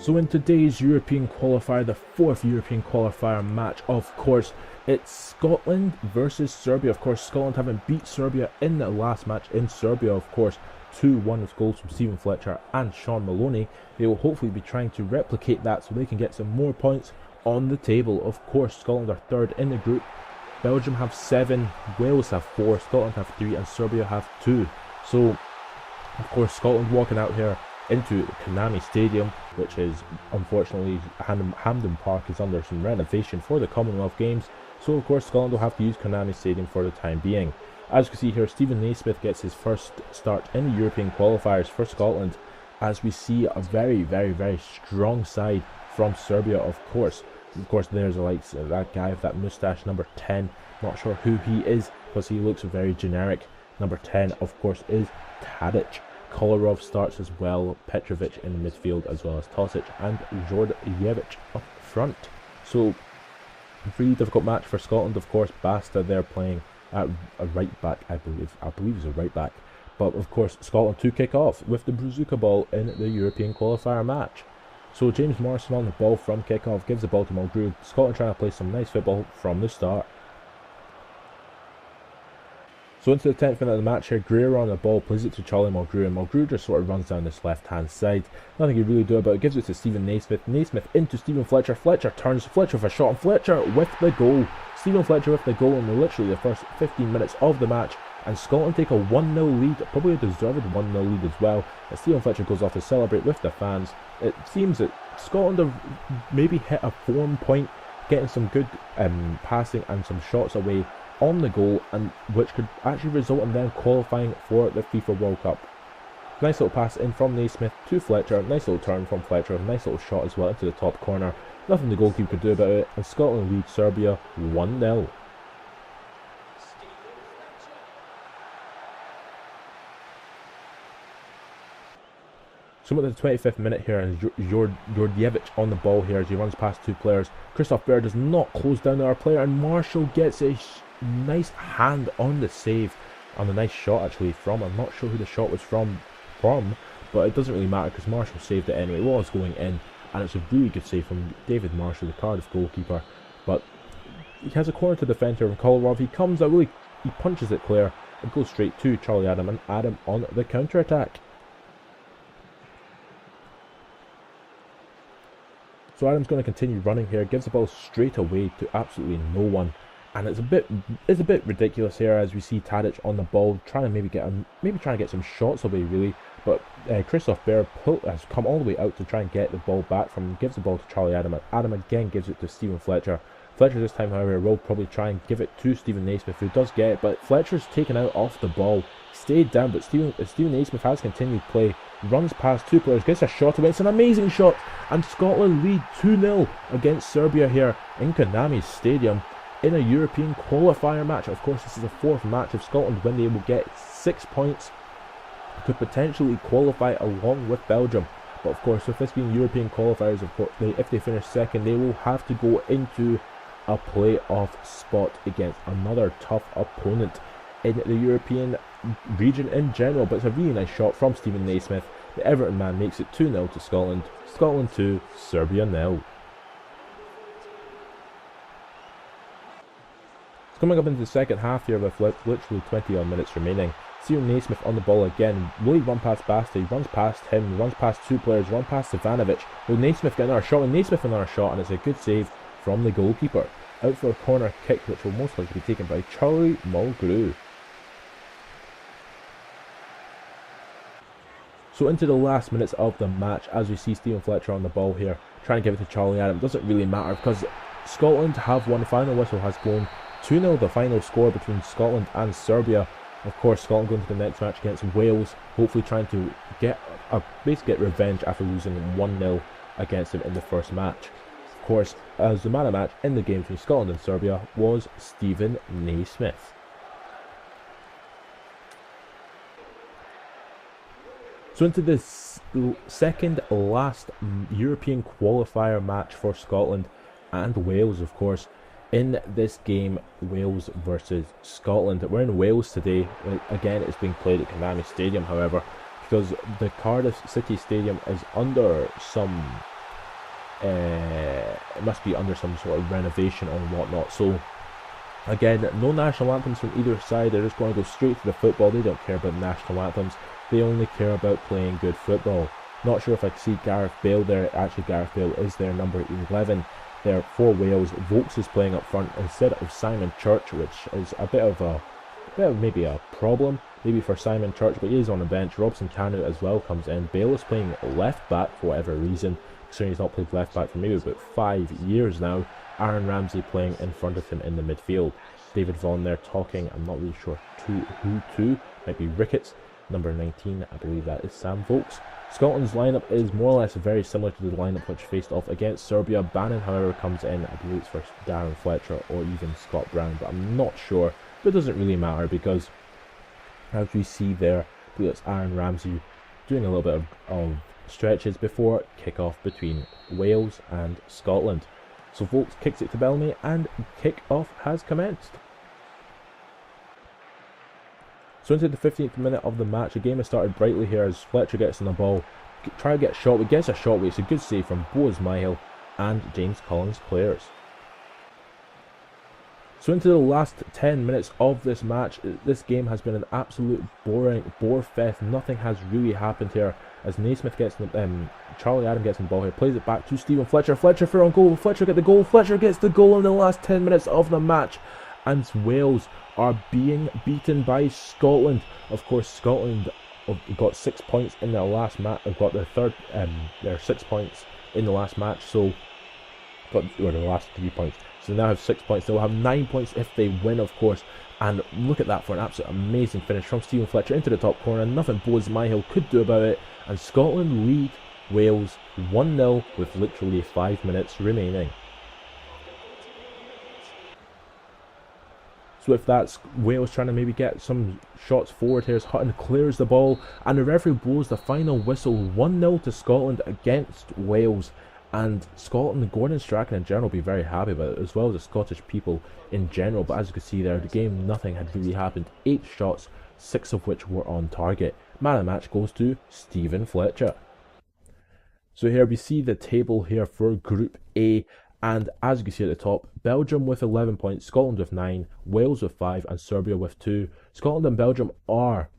So in today's European qualifier, the fourth European qualifier match, of course, it's Scotland versus Serbia. Of course, Scotland having beat Serbia in the last match in Serbia, of course, 2-1 with goals from Stephen Fletcher and Sean Maloney. They will hopefully be trying to replicate that so they can get some more points on the table. Of course, Scotland are third in the group. Belgium have 7, Wales have 4, Scotland have 3, and Serbia have 2. So, of course, Scotland walking out here into Konami Stadium, which is unfortunately Hampden Park is under some renovation for the Commonwealth Games, so of course Scotland will have to use Konami Stadium for the time being. As you can see here, Stephen Naismith gets his first start in the European qualifiers for Scotland, as we see a very strong side from Serbia. Of course there's the likes of that guy with that moustache, number 10, not sure who he is because he looks very generic. Number 10 of course is Tadic. Kolarov starts as well, Petrovic in the midfield, as well as Tosic and Georgievich up front. So, a really difficult match for Scotland. Of course, Basta they're playing at a right back, I believe he's a right back. But of course, Scotland to kick off with the Brazuca ball in the European qualifier match. So James Morrison on the ball from kick-off, gives the ball to Mulgrew. Scotland trying to play some nice football from the start. So into the 10th minute of the match here, Greer on the ball, plays it to Charlie Mulgrew, and Mulgrew just sort of runs down this left-hand side. Nothing he really do about it, gives it to Stephen Naismith. Naismith into Stephen Fletcher, Fletcher turns, Fletcher with a shot, and Fletcher with the goal. Stephen Fletcher with the goal in literally the first 15 minutes of the match, and Scotland take a 1-0 lead, probably a deserved 1-0 lead as well, as Stephen Fletcher goes off to celebrate with the fans. It seems that Scotland have maybe hit a form point, getting some good passing and some shots away on the goal, and which could actually result in them qualifying for the FIFA World Cup. Nice little pass in from Naismith to Fletcher, nice little turn from Fletcher, nice little shot as well into the top corner. Nothing the goalkeeper could do about it, and Scotland lead Serbia 1-0. So at the 25th minute here, and Georgievich on the ball here as he runs past two players. Christoph Baer does not close down our player, and Marshall gets a nice hand on the save, and a nice shot actually from, I'm not sure who the shot was from, but it doesn't really matter because Marshall saved it anyway. It was going in, and it's a really good save from David Marshall, the Cardiff goalkeeper. But he has a corner to defend here from Kolarov. He comes out, he punches it clear, and goes straight to Charlie Adam, and Adam on the counter-attack. So Adam's going to continue running here, gives the ball straight away to absolutely no one, and it's a bit ridiculous here as we see Tadic on the ball, trying to maybe trying to get some shots away really, but Christoph Baer has come all the way out to try and get the ball back from him, gives the ball to Charlie Adam, and Adam again gives it to Stephen Fletcher. Fletcher this time, however, will probably try and give it to Stephen Naismith, who does get it, but Fletcher's taken out off the ball, stayed down, but Stephen Naismith has continued play, runs past two players, gets a shot away. It's an amazing shot, and Scotland lead 2-0 against Serbia here in Konami Stadium in a European qualifier match. Of course, this is the fourth match of Scotland when they will get 6 points to potentially qualify along with Belgium. But of course, with this being European qualifiers, of course, if they finish second, they will have to go into a playoff spot against another tough opponent in the European region in general. But it's a really nice shot from Stephen Naismith. The Everton man makes it 2-0 to Scotland. Scotland 2, Serbia 0. It's coming up into the second half here with literally 20 odd minutes remaining. Stephen Naismith on the ball again. Will he run past Basta? He runs past him, he runs past two players, runs past Ivanovic. Will Naismith get another shot? And Naismith another shot, and it's a good save from the goalkeeper. Out for a corner kick, which will most likely be taken by Charlie Mulgrew. So into the last minutes of the match, as we see Stephen Fletcher on the ball here, trying to give it to Charlie Adam. It doesn't really matter because Scotland have won. The final whistle has blown. 2-0 the final score between Scotland and Serbia. Of course, Scotland going to the next match against Wales, hopefully trying to basically get revenge after losing 1-0 against them in the first match. Of course, as the man of the match in the game between Scotland and Serbia was Stephen Naismith. So into this second last European qualifier match for Scotland and Wales, of course. In this game, Wales versus Scotland. We're in Wales today. Again, it's being played at Konami Stadium, however, because the Cardiff City Stadium is under some It must be under some sort of renovation or whatnot. So again, no national anthems from either side. They're just going to go straight to the football. They don't care about national anthems. They only care about playing good football. Not sure if I can see Gareth Bale there. Actually, Gareth Bale is their number 11 there for Wales. Vokes is playing up front instead of Simon Church, which is a bit of maybe a problem maybe for Simon Church, but he is on the bench. Robson Kanu as well comes in. Bale is playing left back for whatever reason, considering he's not played left back for maybe about 5 years now. Aaron Ramsey playing in front of him in the midfield. David Vaughan there talking, I'm not really sure who to, might be Ricketts. Number 19, I believe that is Sam Vokes. Scotland's lineup is more or less very similar to the lineup which faced off against Serbia. Bannon, however, comes in, I believe it's for Darren Fletcher or even Scott Brown, but I'm not sure. But it doesn't really matter because, as we see there, I believe it's Aaron Ramsey doing a little bit of stretches before kick-off between Wales and Scotland. So Vokes kicks it to Bellamy and kick-off has commenced. So into the 15th minute of the match, the game has started brightly here as Fletcher gets on the ball, try to get a shot, but gets a shot, but it's a good save from Boaz Myhill and James Collins players. So into the last 10 minutes of this match, this game has been an absolute boring bore-fest. Nothing has really happened here as Naismith gets Charlie Adam gets the ball here, plays it back to Stephen Fletcher. Fletcher for on goal. Fletcher get the goal. Fletcher gets the goal in the last 10 minutes of the match, and Wales are being beaten by Scotland. Of course, Scotland got 6 points in their last match. Got their 6 points in the last match. So got their last 3 points. So they now have 6 points. They'll have 9 points if they win, of course. And look at that for an absolute amazing finish from Stephen Fletcher into the top corner. Nothing Boaz Myhill could do about it. And Scotland lead Wales 1-0 with literally 5 minutes remaining. So with that, Wales trying to maybe get some shots forward here as Hutton clears the ball and the referee blows the final whistle. 1-0 to Scotland against Wales. And Scotland, Gordon Strachan in general, will be very happy about it, as well as the Scottish people in general. But as you can see there, the game, nothing had really happened. 8 shots, 6 of which were on target. Man of the match goes to Stephen Fletcher. So here we see the table here for Group A. And as you can see at the top, Belgium with 11 points, Scotland with 9, Wales with 5, and Serbia with 2. Scotland and Belgium are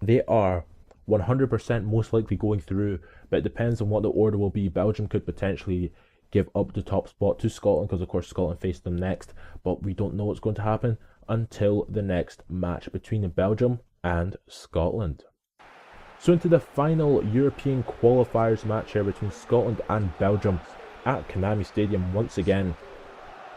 100% most likely going through, but it depends on what the order will be. Belgium could potentially give up the top spot to Scotland because, of course, Scotland face them next, but we don't know what's going to happen until the next match between Belgium and Scotland. So into the final European qualifiers match here between Scotland and Belgium at Konami Stadium once again,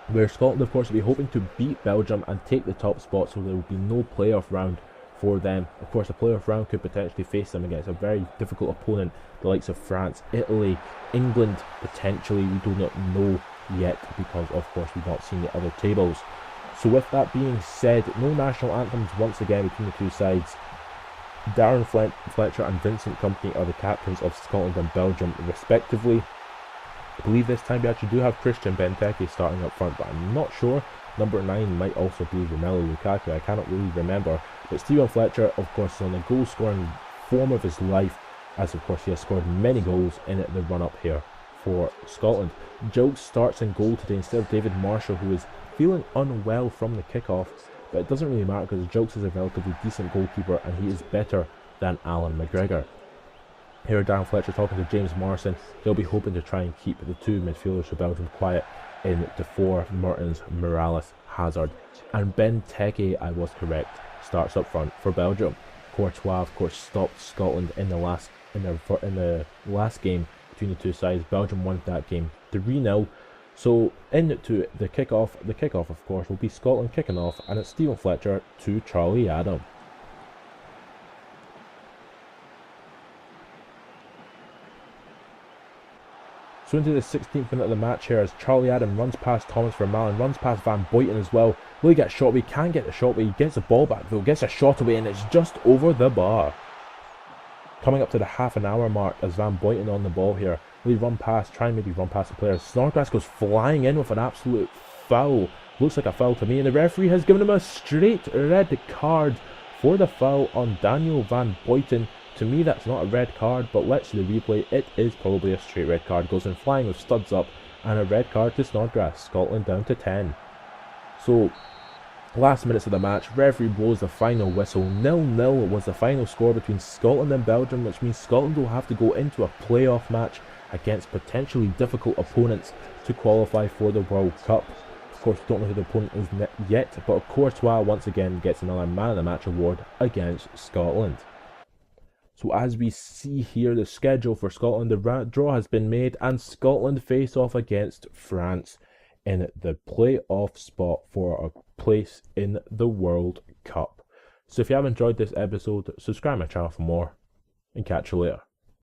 where Scotland, of course, will be hoping to beat Belgium and take the top spot, so there will be no playoff round for them. Of course, a playoff round could potentially face them against a very difficult opponent, the likes of France, Italy, England, potentially. We do not know yet because, of course, we've not seen the other tables. So with that being said, no national anthems once again between the two sides. Darren Fletcher and Vincent Kompany are the captains of Scotland and Belgium respectively. I believe this time we actually do have Christian Benteke starting up front, but I'm not sure. Number 9 might also be Romelu Lukaku, I cannot really remember. But Stephen Fletcher, of course, is on the goal scoring form of his life, as of course he has scored many goals in the run up here for Scotland. Jokes starts in goal today instead of David Marshall, who is feeling unwell from the kickoff, but it doesn't really matter because Jokes is a relatively decent goalkeeper and he is better than Alan McGregor. Here Darren Fletcher talking to James Morrison. They'll be hoping to try and keep the two midfielders for Belgium quiet in the 4, Mertens, Morales, Hazard. And Benteke, I was correct, starts up front for Belgium. Courtois, of course, stopped Scotland in the last game between the two sides. Belgium won that game 3-0. So into the kickoff. The kickoff, of course, will be Scotland kicking off, and it's Stephen Fletcher to Charlie Adam. So into the 16th minute of the match here as Charlie Adam runs past Thomas Vermaelen, runs past Van Boyten as well. Will he get shot away? He can't get the shot away. He gets the ball back though, gets a shot away, and it's just over the bar. Coming up to the half-an-hour mark as Van Boyten on the ball here. Will he run past, try and maybe run past the player. Snodgrass goes flying in with an absolute foul. Looks like a foul to me, and the referee has given him a straight red card for the foul on Daniel Van Boyten. To me, that's not a red card, but let's see the replay. It is probably a straight red card. Goes in flying with studs up, and a red card to Snodgrass. Scotland down to 10. So, last minutes of the match, referee blows the final whistle. 0-0 was the final score between Scotland and Belgium, which means Scotland will have to go into a playoff match against potentially difficult opponents to qualify for the World Cup. Of course, we don't know who the opponent is yet, but Courtois once again gets another Man of the Match award against Scotland. So as we see here, the schedule for Scotland, the draw has been made, and Scotland face off against France in the playoff spot for a place in the World Cup. So if you have enjoyed this episode, subscribe my channel for more, and catch you later.